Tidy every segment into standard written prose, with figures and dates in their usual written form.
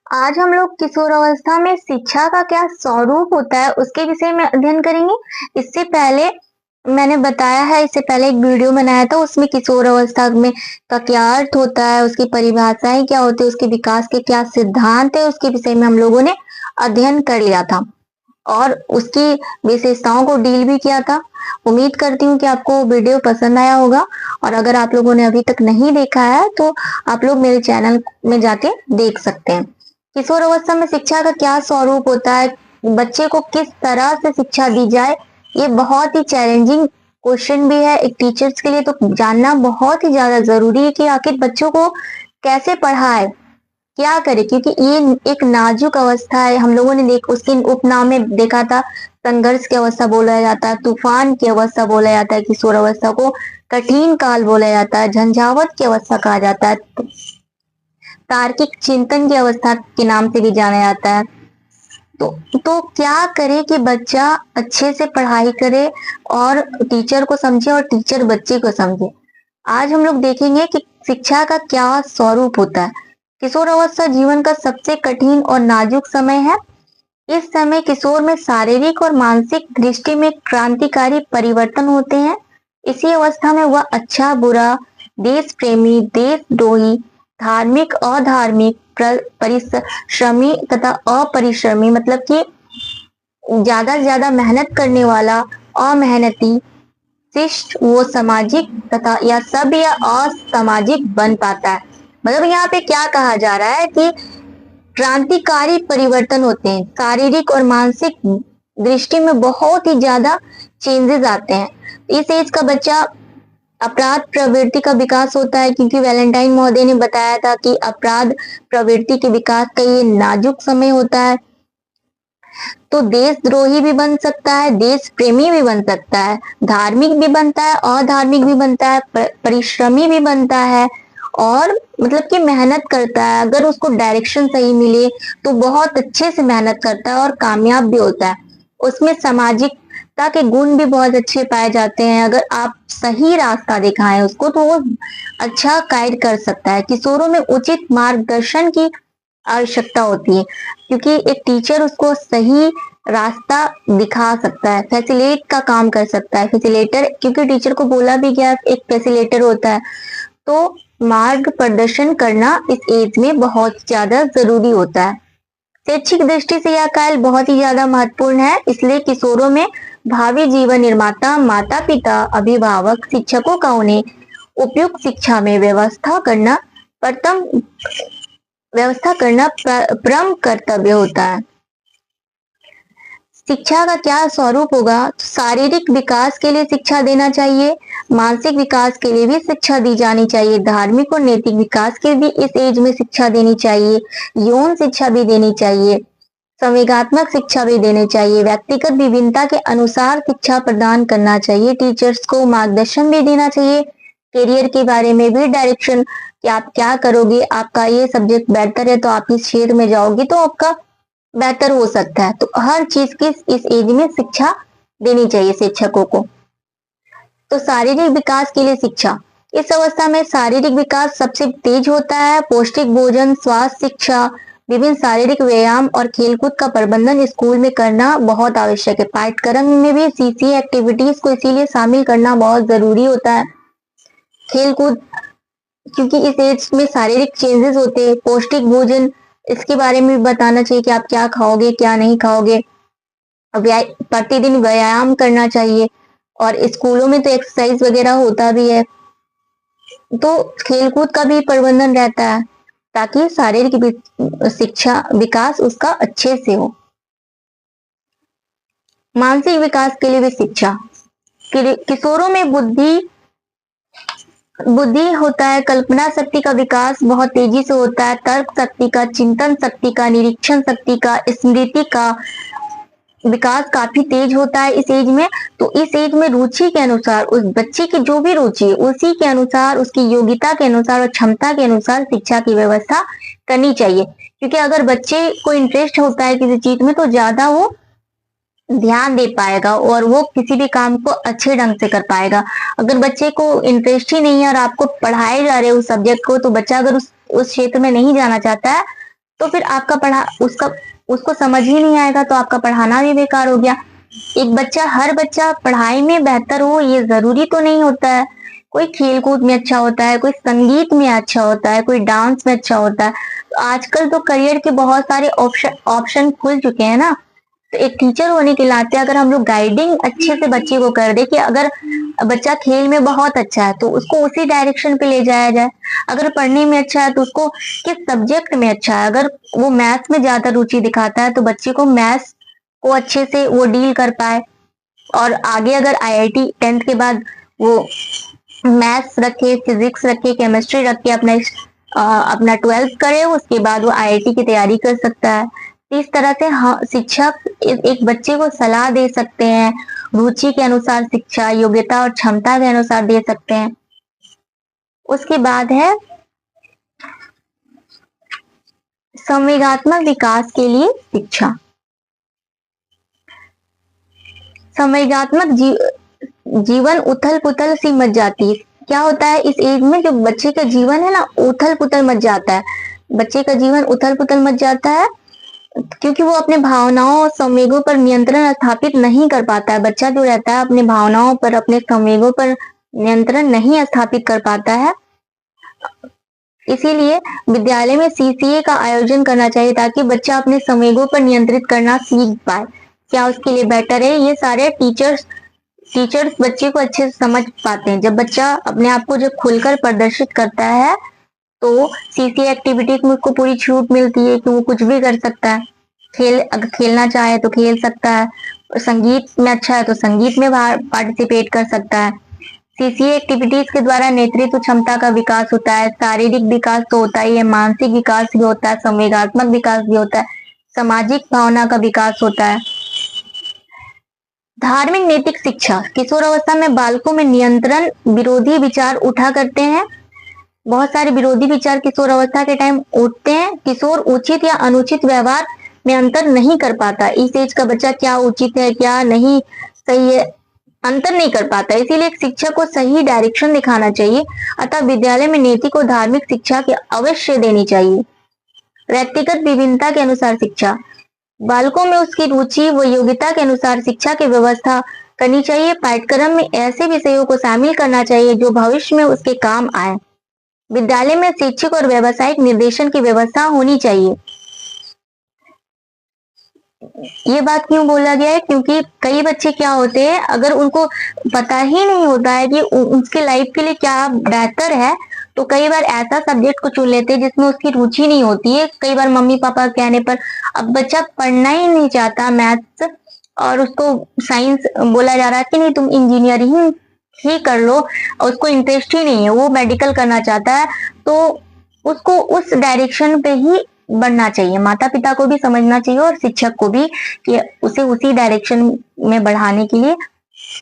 आज हम लोग किशोर अवस्था में शिक्षा का क्या स्वरूप होता है उसके विषय में अध्ययन करेंगे। इससे पहले मैंने बताया है, इससे पहले एक वीडियो बनाया था, उसमें किशोर अवस्था में का क्या अर्थ होता है, उसकी परिभाषाएं क्या होती है, उसके विकास के क्या सिद्धांत है, उसके विषय में हम लोगों ने अध्ययन कर लिया था और उसकी विशेषताओं को डील भी किया था। उम्मीद करती हूँ कि आपको वीडियो पसंद आया होगा और अगर आप लोगों ने अभी तक नहीं देखा है तो आप लोग मेरे चैनल में जाके देख सकते हैं। किशोर अवस्था में शिक्षा का क्या स्वरूप होता है, बच्चे को किस तरह से शिक्षा दी जाए, ये बहुत ही चैलेंजिंग क्वेश्चन भी है एक टीचर्स के लिए। तो जानना बहुत ही ज्यादा जरूरी है कि आखिर बच्चों को कैसे पढ़ाए, क्या करे, क्योंकि ये एक नाजुक अवस्था है। हम लोगों ने उसके उपनाम में देखा था, संघर्ष की अवस्था बोला जाता है, तूफान की अवस्था बोला जाता है, किशोर अवस्था को कठिन काल बोला जाता है, झंझावत की अवस्था कहा जाता है, तार्किक चिंतन की अवस्था के नाम से भी जाना जाता है। तो क्या करे कि बच्चा अच्छे से पढ़ाई करे और टीचर को समझे और टीचर बच्चे को समझे। आज हम लोग देखेंगे कि शिक्षा का क्या स्वरूप होता है। किशोर अवस्था जीवन का सबसे कठिन और नाजुक समय है। इस समय किशोर में शारीरिक और मानसिक दृष्टि में क्रांतिकारी परिवर्तन होते हैं। इसी अवस्था में वह अच्छा बुरा, देश प्रेमी देशद्रोही, धार्मिक अधार्मिक, परिश्रमी तथा अपरिश्रमी, मतलब कि ज्यादा से ज्यादा मेहनत करने वाला, अमेहनती, शिष्ट, वो सामाजिक तथा या सब या असामाजिक बन पाता है। मतलब यहाँ पे क्या कहा जा रहा है कि क्रांतिकारी परिवर्तन होते हैं, शारीरिक और मानसिक दृष्टि में बहुत ही ज्यादा चेंजेस आते हैं। इस एज का बच्चा अपराध प्रवृत्ति का विकास होता है, क्योंकि वैलेंटाइन महोदय ने बताया था कि अपराध प्रवृत्ति के विकास का ये नाजुक समय होता है। तो देशद्रोही भी बन सकता है, देश प्रेमी भी बन सकता है, धार्मिक भी बनता है, अधार्मिक भी बनता है, परिश्रमी भी बनता है और मतलब कि मेहनत करता है। अगर उसको डायरेक्शन सही मिले तो बहुत अच्छे से मेहनत करता है और कामयाब भी होता है। उसमें सामाजिकता के गुण भी बहुत अच्छे पाए जाते हैं। अगर आप सही रास्ता दिखाएं उसको तो वो अच्छा गाइड कर सकता है। किशोरों में उचित मार्गदर्शन की आवश्यकता होती है, क्योंकि एक टीचर उसको सही रास्ता दिखा सकता है, फैसिलेट का काम कर सकता है, फैसिलेटर, क्योंकि टीचर को बोला भी गया एक फैसिलेटर होता है। तो मार्ग प्रदर्शन करना इस एज में बहुत ज्यादा जरूरी होता है। शैक्षिक दृष्टि से यह काल बहुत ही ज्यादा महत्वपूर्ण है, इसलिए किशोरों में भावी जीवन निर्माता, माता पिता, अभिभावक, शिक्षकों का उन्हें उपयुक्त शिक्षा में व्यवस्था करना परम कर्तव्य होता है। शिक्षा का क्या स्वरूप होगा, तो शारीरिक विकास के लिए शिक्षा देना चाहिए, मानसिक विकास के लिए भी शिक्षा दी जानी चाहिए, धार्मिक और नैतिक विकास के भी इस एज में शिक्षा देनी चाहिए, यौन शिक्षा भी देनी चाहिए, संवेगात्मक शिक्षा भी देनी चाहिए, व्यक्तिगत विभिन्नता के अनुसार शिक्षा प्रदान करना चाहिए, टीचर्स को मार्गदर्शन भी देना चाहिए, करियर के बारे में भी डायरेक्शन कि आप क्या करोगे, आपका ये सब्जेक्ट बेहतर है तो आप इस क्षेत्र में जाओगे तो आपका बेहतर हो सकता है। तो हर चीज की इस एज में शिक्षा देनी चाहिए शिक्षकों को। तो शारीरिक विकास के लिए शिक्षा, इस अवस्था में शारीरिक विकास सबसे तेज होता है। पौष्टिक भोजन, स्वास्थ्य शिक्षा, विभिन्न शारीरिक व्यायाम और खेलकूद का प्रबंधन स्कूल में करना बहुत आवश्यक है। पाठ्यक्रम में भी सीसी एक्टिविटीज को इसीलिए शामिल करना बहुत जरूरी होता है। खेलकूद, क्योंकि इस एज में शारीरिक चेंजेस होते हैं। पौष्टिक भोजन, इसके बारे में भी बताना चाहिए कि आप क्या खाओगे क्या नहीं खाओगे। प्रतिदिन व्यायाम करना चाहिए और स्कूलों में तो एक्सरसाइज वगैरह होता भी है, तो खेलकूद का भी प्रबंधन रहता है ताकि शारीरिक शिक्षा विकास उसका अच्छे से हो। मानसिक विकास के लिए भी शिक्षा, किशोरों में बुद्धि होता है, कल्पना शक्ति का विकास बहुत तेजी से होता है, तर्क शक्ति का, चिंतन शक्ति का, निरीक्षण शक्ति का, स्मृति का विकास काफी तेज होता है इस एज में। तो इस एज में रुचि के अनुसार, उस बच्चे की जो भी रुचि है उसी के अनुसार, उसकी योग्यता के अनुसार और क्षमता के अनुसार शिक्षा की व्यवस्था करनी चाहिए। क्योंकि अगर बच्चे को इंटरेस्ट होता है किसी चीज में तो ज्यादा वो ध्यान दे पाएगा और वो किसी भी काम को अच्छे ढंग से कर पाएगा। अगर बच्चे को इंटरेस्ट ही नहीं है और आपको पढ़ाए जा रहे हो उस सब्जेक्ट को, तो बच्चा अगर उस क्षेत्र में नहीं जाना चाहता है तो फिर आपका उसको समझ ही नहीं आएगा, तो आपका पढ़ाना भी बेकार हो गया। हर बच्चा पढ़ाई में बेहतर हो ये जरूरी तो नहीं होता है। कोई खेल कूद में अच्छा होता है, कोई संगीत में अच्छा होता है, कोई डांस में अच्छा होता है। तो आजकल तो करियर के बहुत सारे ऑप्शन खुल चुके हैं ना। तो एक टीचर होने के नाते अगर हम लोग गाइडिंग अच्छे से बच्चे को कर दे कि अगर बच्चा खेल में बहुत अच्छा है तो उसको उसी डायरेक्शन पे ले जाया जाए। अगर पढ़ने में अच्छा है तो उसको किस सब्जेक्ट में अच्छा है, अगर वो मैथ्स में ज्यादा रुचि दिखाता है तो बच्चे को मैथ्स को अच्छे से वो डील कर पाए। और आगे अगर आईआईटी 10th के बाद वो मैथ्स रखे, फिजिक्स रखे, केमिस्ट्री रखे, अपना 12th करे, उसके बाद वो आईआईटी की तैयारी कर सकता है। इस तरह से शिक्षक एक बच्चे को सलाह दे सकते हैं, रुचि के अनुसार शिक्षा, योग्यता और क्षमता के अनुसार दे सकते हैं। उसके बाद है संवेगात्मक विकास के लिए शिक्षा। संवेगात्मक जीवन उथल पुथल सी मच जाती है। क्या होता है इस एज में, जो बच्चे का जीवन है ना उथल पुथल मच जाता है। बच्चे का जीवन उथल पुथल मच जाता है क्योंकि वो अपने भावनाओं और संवेगों पर नियंत्रण स्थापित नहीं कर पाता है। बच्चा जो रहता है अपने भावनाओं पर, अपने संवेगों पर नियंत्रण नहीं स्थापित कर पाता है। इसीलिए विद्यालय में सीसीए का आयोजन करना चाहिए ताकि बच्चा अपने संवेगों पर नियंत्रित करना सीख पाए। क्या उसके लिए बेटर है, ये सारे टीचर्स बच्चे को अच्छे से समझ पाते हैं। जब बच्चा अपने आप को जब खुलकर प्रदर्शित करता है तो सीसीए एक्टिविटीज में उसको पूरी छूट मिलती है कि वो कुछ भी कर सकता है। अगर खेलना चाहे तो खेल सकता है, संगीत में अच्छा है तो संगीत में पार्टिसिपेट कर सकता है। सीसीए एक्टिविटीज के द्वारा नेतृत्व क्षमता का विकास होता है, शारीरिक विकास तो होता ही है, मानसिक विकास भी होता है, संवेगात्मक विकास भी होता है, सामाजिक भावना का विकास होता है। धार्मिक नैतिक शिक्षा। किशोर अवस्था में बालकों में नियंत्रण विरोधी विचार उठा करते हैं। बहुत सारे विरोधी विचार किशोर अवस्था के टाइम उठते हैं। किशोर उचित या अनुचित व्यवहार में अंतर नहीं कर पाता। इस एज का बच्चा क्या उचित है क्या नहीं सही है अंतर नहीं कर पाता, इसीलिए एक शिक्षक को सही डायरेक्शन दिखाना चाहिए। अतः विद्यालय में नैतिक और धार्मिक शिक्षा की अवश्य देनी चाहिए। व्यक्तिगत विभिन्नता के अनुसार शिक्षा। बालकों में उसकी रुचि व योग्यता के अनुसार शिक्षा की व्यवस्था करनी चाहिए। पाठ्यक्रम में ऐसे विषयों को शामिल करना चाहिए जो भविष्य में उसके काम आए। विद्यालय में शिक्षक और व्यावसायिक निर्देशन की व्यवस्था होनी चाहिए। ये बात क्यों बोला गया है, क्योंकि कई बच्चे क्या होते हैं अगर उनको पता ही नहीं होता है कि उसके लाइफ के लिए क्या बेहतर है, तो कई बार ऐसा सब्जेक्ट को चुन लेते हैं जिसमें उसकी रुचि नहीं होती है। कई बार मम्मी पापा कहने पर अब बच्चा पढ़ना ही नहीं चाहता मैथ्स, और उसको साइंस बोला जा रहा है कि नहीं तुम इंजीनियरिंग ही कर लो, उसको इंटरेस्ट ही नहीं है, वो मेडिकल करना चाहता है, तो उसको उस डायरेक्शन पे ही बढ़ना चाहिए। माता पिता को भी समझना चाहिए और शिक्षक को भी कि उसे उसी डायरेक्शन में बढ़ाने के लिए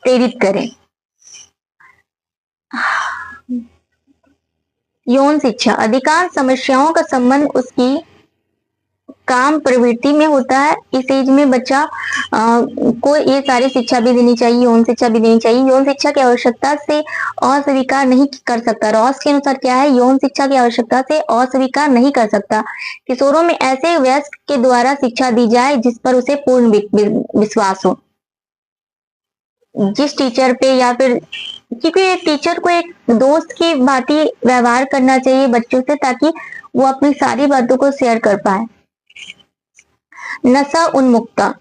प्रेरित करें। यौन शिक्षा। अधिकांश समस्याओं का संबंध उसकी काम प्रवृत्ति में होता है। इस एज में बच्चा को ये सारी शिक्षा भी देनी चाहिए, यौन शिक्षा भी देनी चाहिए। यौन शिक्षा की आवश्यकता से अस्वीकार नहीं कर सकता। रॉस के अनुसार क्या है, यौन शिक्षा की आवश्यकता से अस्वीकार नहीं कर सकता। किशोरों में ऐसे वयस्क के द्वारा शिक्षा दी जाए जिस पर उसे पूर्ण विश्वास हो। जिस टीचर पे या फिर क्योंकि एक टीचर को एक दोस्त की भांति व्यवहार करना चाहिए बच्चों से ताकि वो अपनी सारी बातों को शेयर कर पाए। नशा उन्मुक्ता।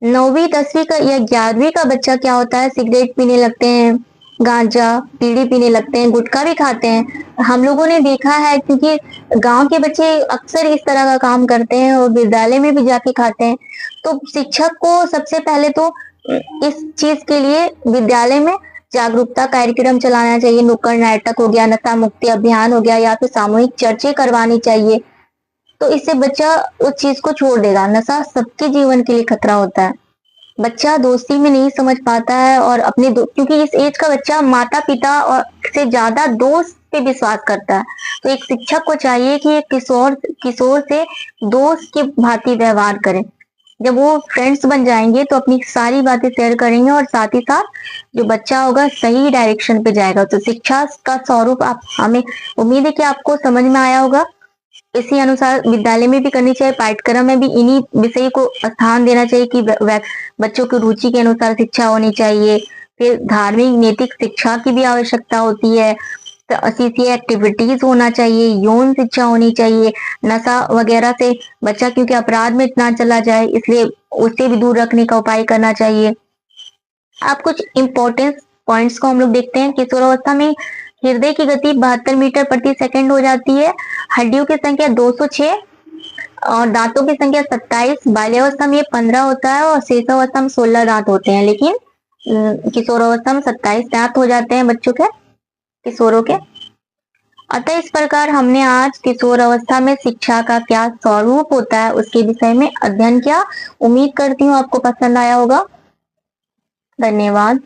9वीं 10वीं का या 11वीं का बच्चा क्या होता है, सिगरेट पीने लगते हैं, गांजा बीड़ी पीने लगते हैं, गुटखा भी खाते हैं। हम लोगों ने देखा है क्योंकि गांव के बच्चे अक्सर इस तरह का काम करते हैं और विद्यालय में भी जाके खाते हैं। तो शिक्षक को सबसे पहले तो इस चीज के लिए विद्यालय में जागरूकता कार्यक्रम चलाना चाहिए। नुक्कड़ नाटक हो गया, नशा मुक्ति अभियान हो गया, या फिर सामूहिक चर्चा करवानी चाहिए। तो इससे बच्चा उस चीज को छोड़ देगा। नशा सबके जीवन के लिए खतरा होता है। बच्चा दोस्ती में नहीं समझ पाता है और अपने क्योंकि इस एज का बच्चा माता पिता और से ज्यादा दोस्त पे विश्वास करता है। तो एक शिक्षक को चाहिए कि एक किशोर से दोस्त की भांति व्यवहार करें। जब वो फ्रेंड्स बन जाएंगे तो अपनी सारी बातें शेयर करेंगे और साथ ही साथ जो बच्चा होगा सही डायरेक्शन पे जाएगा। तो शिक्षा का स्वरूप आप हमें उम्मीद है कि आपको समझ में आया होगा। इसी अनुसार विद्यालय में भी करनी चाहिए, पाठ्यक्रम में भी इन्हीं विषय को स्थान देना चाहिए कि बच्चों की रुचि के अनुसार शिक्षा होनी चाहिए। फिर धार्मिक नैतिक शिक्षा की भी आवश्यकता होती है, तो सीसीए एक्टिविटीज होना चाहिए, यौन शिक्षा होनी चाहिए, नशा वगैरह से बच्चा क्योंकि अपराध में इतना चला जाए इसलिए उससे भी दूर रखने का उपाय करना चाहिए। आप कुछ इंपॉर्टेंट पॉइंट्स को हम लोग देखते हैं। किशोरावस्था में हृदय की गति 72 मीटर प्रति सेकंड हो जाती है, हड्डियों की संख्या 206 और दांतों की संख्या 27। बाल्यावस्था में ये 15 होता है और शेषावस्था में 16 दांत होते हैं, लेकिन किशोरावस्था में 27 दांत हो जाते हैं बच्चों के, किशोरों के। अतः इस प्रकार हमने आज किशोर अवस्था में शिक्षा का क्या स्वरूप होता है उसके विषय में अध्ययन किया। उम्मीद करती हूँ आपको पसंद आया होगा। धन्यवाद।